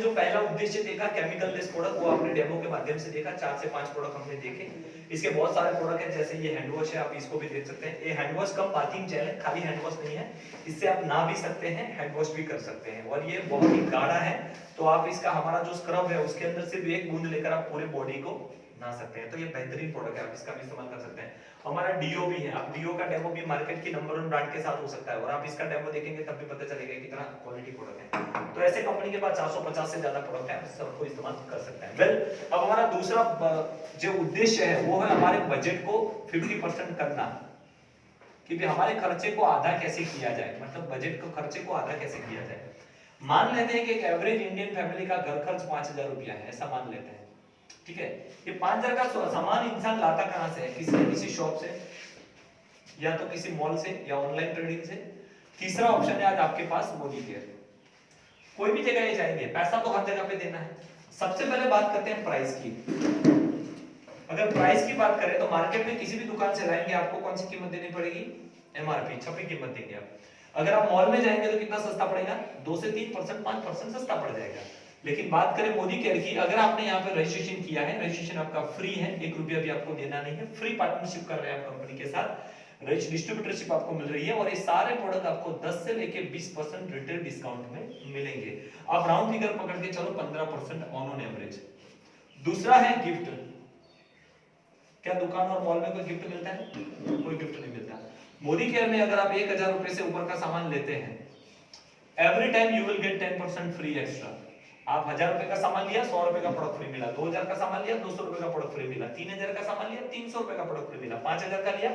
जो पहला उद्देश्य देखा केमिकल लेस प्रोडक्ट, वो आपने डेमो के माध्यम से देखा, 4 से 5 प्रोडक्ट हमने देखे। इसके बहुत सारे प्रोडक्ट हैं, जैसे ये हैंड वॉश है, आप इसको भी देख सकते हैं। ये हैंड वॉश कम बाथिंग जेल है, खाली हैंड वॉश नहीं है, इससे आप नहा भी सकते हैं, हैंड वॉश भी कर सकते हैं। और ये बहुत ही गाढ़ा है, तो आप इसका हमारा जो स्क्रब है उसके अंदर सिर्फ एक बूंद लेकर आप पूरे बॉडी को नहा सकते हैं। तो ये बेहतरीन प्रोडक्ट है, आप इसका भी इस्तेमाल कर सकते हैं। हमारा डीओ भी है, आप डीओ का डेमो भी मार्केट की नंबर 1 ब्रांड के साथ हो सकता है, और आप इसका डेमो देखेंगे तब भी पता चलेगा कितना क्वालिटी प्रोडक्ट है। तो ऐसे कंपनी के पास 450 से ज्यादा प्रोडक्ट है, आप सबको इस्तेमाल कर सकते हैं। वेल, अब हमारा दूसरा जो उद्देश्य है वो है हमारे बजट को 50% करना, कि भी हमारे खर्चे को आधा कैसे किया जाए, मतलब बजट को खर्चे को आधा कैसे किया जाए। मान लेते हैं कि एक एवरेज इंडियन फैमिली का घर खर्च 5000 रुपया है, ऐसा मान लेते हैं, ठीक है। ये 5000 का सामान इंसान लाता कहां से है? किसी न किसी शॉप से, या तो किसी मॉल से, या ऑनलाइन ट्रेडिंग से। तीसरा ऑप्शन है आज आपके पास मोदी केयर। कोई भी जगह ये जाएंगे, पैसा तो हर जगह पे देना है। सबसे पहले बात करते हैं प्राइस की। अगर प्राइस की बात करें तो मार्केट में किसी भी दुकान से लाएंगे आपको कौन सी कीमत देनी पड़ेगी? एमआरपी, छपी कीमत देंगे आप। अगर आप मॉल में जाएंगे तो कितना सस्ता पड़ेगा? 2 से 3%, 5% सस्ता पड़ जाएगा। लेकिन बात करें मोदी केयर की, अगर आपने यहाँ पे रजिस्ट्रेशन किया है, रजिस्ट्रेशन आपका फ्री है, 1 रुपया भी आपको देना नहीं है, फ्री पार्टनरशिप कर रहे हैं आप कंपनी के साथ, डिस्ट्रीब्यूटरशिप आपको मिल रही है, और ये सारे प्रोडक्ट आपको 10 से लेके 20% रिटेल डिस्काउंट में मिलेंगे। आप राउंड फिगर पकड़ के चलो 15% ऑन एवरेज। दूसरा है गिफ्ट। क्या दुकान और मॉल में कोई गिफ्ट मिलता है? कोई गिफ्ट नहीं मिलता। मोदी केयर में अगर आप 1000 रुपए से ऊपर का सामान लेते हैं, every time you will get 10% free extra. आप 1000 रुपए का सामान लिया, 100 रुपए का प्रोडक्ट फ्री मिला। 2000 का सामान लिया, 200 रुपए का प्रोडक्ट फ्री मिला। 3000 का सामान लिया, 300 रुपए का प्रोडक्ट फ्री मिला। 5000 का लिया,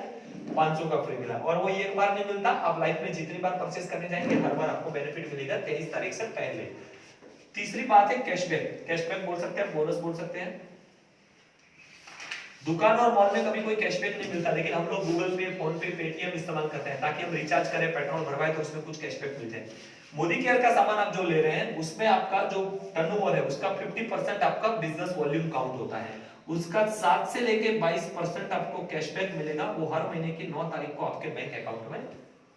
500 का फ्री मिला। और वो एक बार नहीं मिलता, आप लाइफ में जितनी बार परचेस करने जाएंगे हर बार आपको बेनिफिट मिलेगा 23 तारीख से पहले। तीसरी बात है कैशबैक। कैशबैक बोल सकते हैं, बोनस बोल सकते हैं। दुकान और मॉल में कभी कोई कैशबैक नहीं मिलता, लेकिन हम लोग गूगल पे, फोन पे, पेटीएम इस्तेमाल करते हैं ताकि हम रिचार्ज करें, पेट्रोल भरवाएं तो उसमें कुछ कैशबैक मिल जाए। मोदी केयर का सामान आप जो ले रहे हैं उसमें आपका जो टर्नओवर है उसका 50% आपका बिजनेस वॉल्यूम काउंट होता है, उसका 7 से लेके 22% आपको कैशबैक मिलेगा। वो हर महीने की 9 तारीख को आपके बैंक अकाउंट में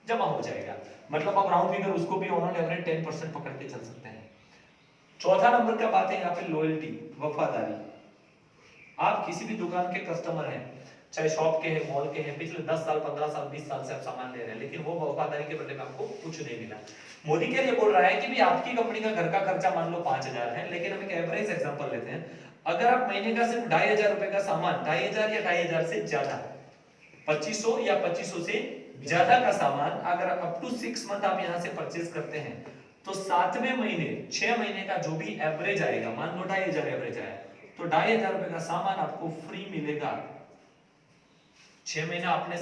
जमा हो जाएगा। मतलब आप राउंड फिगर उसको भी ऑन एवरेज 10% पकड़ के चल सकते हैं। चौथा नंबर का बात है यहाँ पे लॉयल्टी, वफादारी। आप किसी भी दुकान के कस्टमर हैं, चाहे शॉप के हैं, मॉल के हैं, पिछले 10 साल, 15 साल, 20 साल से आप सामान ले रहे हैं, लेकिन वो वफादारी के बदले में आपको कुछ नहीं मिला। मोदी केयर ये बोल रहा है कि भी आपकी कंपनी का घर का खर्चा मान लो 5000 है, लेकिन हम एक एवरेज एग्जांपल लेते हैं। अगर आप महीने का सिर्फ 2500 रुपए का सामान, 2500 या 2500 से ज्यादा, 2500 या 2500 से ज्यादा का सामान अगर अप टू 6 मंथ आप यहाँ से परचेज करते हैं, तो 7वें महीने 6 महीने का जो भी एवरेज आएगा, मान लो 2500 एवरेज आया, तो 2500 रुपए का सामान आपको फ्री मिलेगा। 6 महीना आपने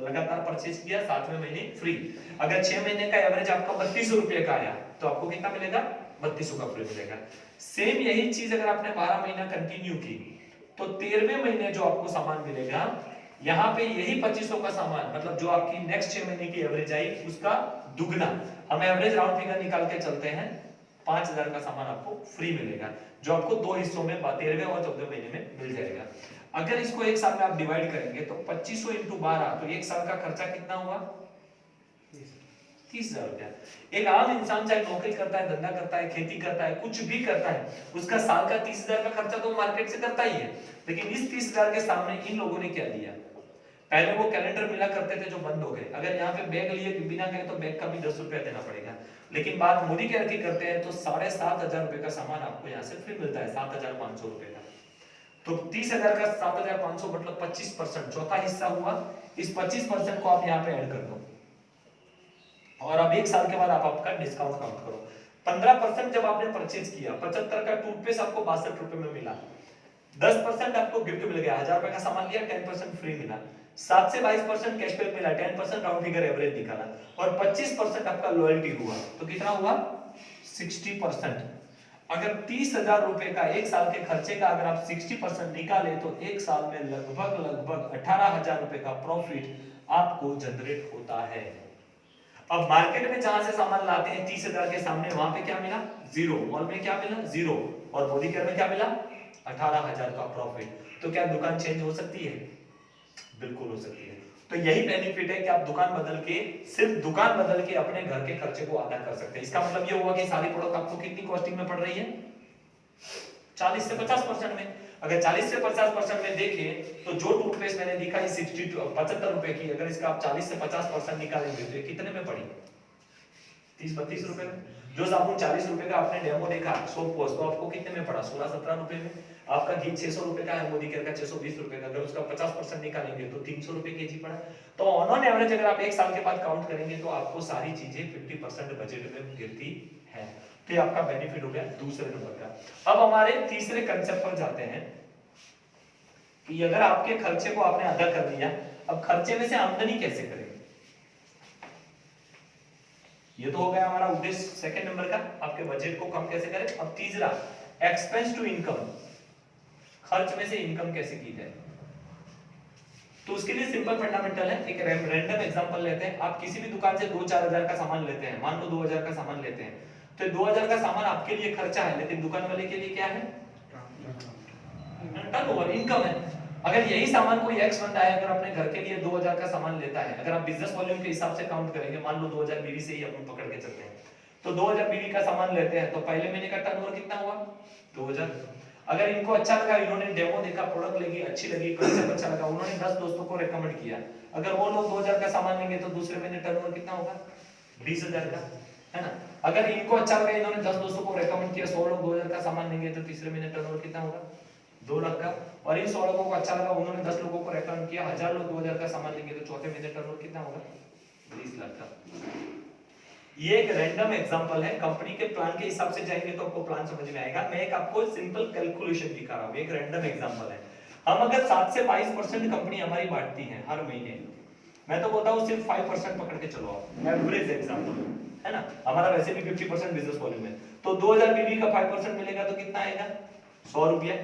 लगातार परचेज किया, 7वें महीने फ्री। अगर 6 महीने का एवरेज आपका 3200 रुपए का आया तो आपको कितना मिलेगा? 3200 का फ्री मिलेगा। सेम यही चीज अगर आपने 12 महीना कंटिन्यू की तो 13वें महीने जो आपको सामान मिलेगा, यहाँ पे यही 2500 का सामान, मतलब जो आपकी नेक्स्ट 6 महीने की एवरेज आई उसका दुगना, हम एवरेज राउंड फिगर निकाल के चलते हैं, 5000 का सामान आपको फ्री मिलेगा, जो आपको 2 हिस्सों में 13वें और 14वें महीने में मिल जाएगा। अगर इसको एक साल में आप डिवाइड करेंगे तो 2500 × 12, तो एक साल का खर्चा कितना हुआ? 30,000 रुपया। एक आम इंसान चाहे नौकरी करता है, धंधा करता है, खेती करता है, कुछ भी करता है, उसका साल का 30,000 का खर्चा तो मार्केट से करता ही है। लेकिन इस 30,000 के सामने इन लोगों ने क्या दिया? पहले वो कैलेंडर मिला करते थे जो बंद हो गए। अगर यहाँ पे बैग लिए बिना गए तो बैग का भी 10 रुपया देना पड़ेगा। लेकिन बात मोदी केयर की करते हैं तो 7,500 रुपए का सामान आपको यहाँ से फ्री मिलता है, 7,500 रुपए का। तो 30,000 का 7,500 मतलब 25%, चौथा हिस्सा हुआ। इस 25% को आप यहाँ पे ऐड कर दो, और अब एक साल के बाद आप आपका डिस्काउंट काउंट करो। 15% जब आपने परचेज किया, 75 का टूथपेस्ट आपको 62 रुपए में मिला, 10% आपको गिफ्ट मिल गया, 1000 रुपए का सामान लिया, 10% फ्री मिला, 7 से 22% कैशबैक मिला, 10% राउंड फिगर एवरेज निकाला, और 25% आपका लॉयल्टी हुआ, तो कितना हुआ? 60%। अगर 30,000 रुपए का एक साल के खर्चे का अगर आप 60% निकाले तो एक साल में लगभग 18,000 रुपए का प्रॉफिट आपको जनरेट होता है। अब मार्केट में जहां से सामान लाते हैं 30,000 के सामने, वहां पे क्या मिला? जीरो। मॉल में क्या मिला? जीरो। और मोदी केयर में क्या मिला? 18,000 का प्रॉफिट। तो क्या दुकान चेंज हो सकती है? बिल्कुल हो सकती है। तो यही बेनिफिट है कि आप दुकान बदल के, सिर्फ दुकान बदल के अपने घर के खर्चे को आधा कर सकते हैं। इसका मतलब ये हुआ कि सारी प्रोडक्ट आपको कितनी कॉस्टिंग में पड़ रही है, 40 से 50% में। अगर 40 से 50% में देखें तो जो टूथपेस्ट मैंने दिखा है 75 रुपए की, अगर इसका आप 40 से 50% निकालेंगे तो ये कितने में पड़ी, 30-32 रुपए में। जो साबुन 40 रुपए का आपने डेमो देखा सोप वॉश, तो आपको कितने में पड़ा, 16-17 रुपए में। आपका घी 600 रुपए का है, मोदी केयर का 620 रुपए का, अगर उसका 50% निकालेंगे तो 300 रुपए केजी पड़ा। तो ऑन एवरेज अगर आप एक साल के बाद काउंट करेंगे तो आपको सारी चीजें 50% बजट में गिरती है। तो ये आपका बेनिफिट हो गया दूसरे नंबर का। अब हमारे तीसरे कंसेप्ट पर जाते हैं कि अगर आपके खर्चे को आपने आधा कर लिया, अब खर्चे में से आमदनी कैसे करेंगे। ये तो हो गया हमारा उद्देश्य सेकंड नंबर का, आपके बजट को कम कैसे करें। अब तीसरा, एक्सपेंस टू इनकम, खर्च में से इनकम कैसे की जाए। तो उसके लिए सिंपल फंडामेंटल है, एक रैंडम एग्जांपल लेते हैं। आप किसी भी दुकान से 2-4 हजार का सामान लेते हैं, मान लो 2000 का सामान लेते हैं, तो 2000 का सामान आपके लिए खर्चा है, लेकिन दुकान वाले के लिए क्या है, टर्नओवर, इनकम है। अगर यही सामान कोई एक्स बंदा है, अगर अपने घर के लिए 2000 का सामान लेता है, अगर आप बिजनेस वॉल्यूम के हिसाब से काउंट करेंगे, मान लो 2000 बीवी से ही अपन पकड़ के चलते हैं, तो 2000 बीवी का सामान लेते हैं, तो पहले महीने का टर्नओवर कितना हुआ, 2000। अगर इनको अच्छा लगा, इन्होंने डेमो देखा, प्रोडक्ट लगी, अच्छी लगी, कंसेप्ट अच्छा लगा, उन्होंने 10 दोस्तों को रेकमेंड किया, अगर वो लोग 2000 का सामान लेंगे तो दूसरे महीने टर्नओवर कितना होगा, 20000 का, है ना। अगर इनको अच्छा लगा, इन्होंने 10 दोस्तों को रेकमेंड किया, 100 लोग 2000 का सामान लेंगे तो तीसरे महीने टर्नओवर कितना होगा, 2 लाख का। और इन 100 लोगों को अच्छा लगा, उन्होंने 10 लोगों को रेकमेंड किया, 1000 लोग 2000 का सामान लेंगे तो चौथे महीने टर्नओवर कितना होगा, 20 लाख का। ये एक रैंडम एग्जांपल है, कंपनी के प्लान के हिसाब से जाएंगे तो आपको प्लान समझ में आएगा। मैं एक आपको सिंपल कैलकुलेशन दिखा रहा हूं, एक रैंडम एग्जांपल है। हम अगर 7 से 22% कंपनी हमारी बांटती है हर महीने, मैं तो बोलता हूं सिर्फ 5% पकड़ के चलो आप, एवरेज एग्जांपल है ना। हमारा वैसे भी 50% बिजनेस वॉल्यूम है, तो 2000 बीवी का 5% मिलेगा तो कितना आएगा, 100 रुपया।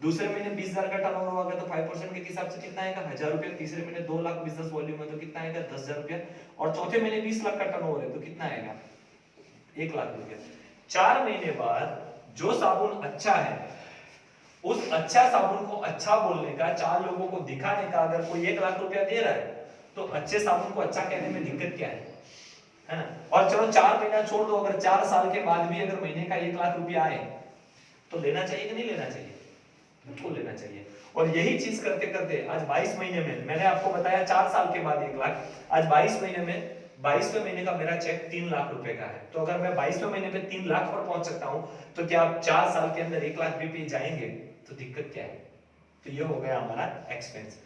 दूसरे महीने 20000 का टर्नओवर होगा तो 5% के हिसाब से कितना आएगा, 1000 रुपया। तीसरे महीने 2 लाख बिजनेस वॉल्यूम है तो कितना आएगा, 10000 रुपया। और चौथे महीने 20 लाख का टर्नओवर है तो कितना आएगा, 1 लाख रुपया। 4 महीने बाद जो साबुन अच्छा है, उस अच्छा साबुन को अच्छा बोलने का, 4 लोगों को दिखाने का, अगर कोई 1 लाख रुपया दे रहा है तो अच्छे साबुन को अच्छा कहने में दिक्कत क्या है ना। और चलो 4 महीना छोड़ दो, अगर 4 साल के बाद भी अगर महीने का 1 लाख रुपया आए तो लेना चाहिए कि नहीं लेना चाहिए, बिल्कुल लेना चाहिए। और यही चीज करते करते आज 22 महीने में, मैंने आपको बताया 4 साल के बाद 1 लाख, आज 22 महीने में, 22वें महीने का मेरा चेक 3 लाख रुपए का है। तो अगर मैं 22वें महीने पे 3 लाख पर पहुंच सकता हूं, तो क्या आप 4 साल के अंदर 1 लाख भी पे जाएंगे, तो दिक्कत क्या है। तो ये हो गया हमारा एक्सपेंस।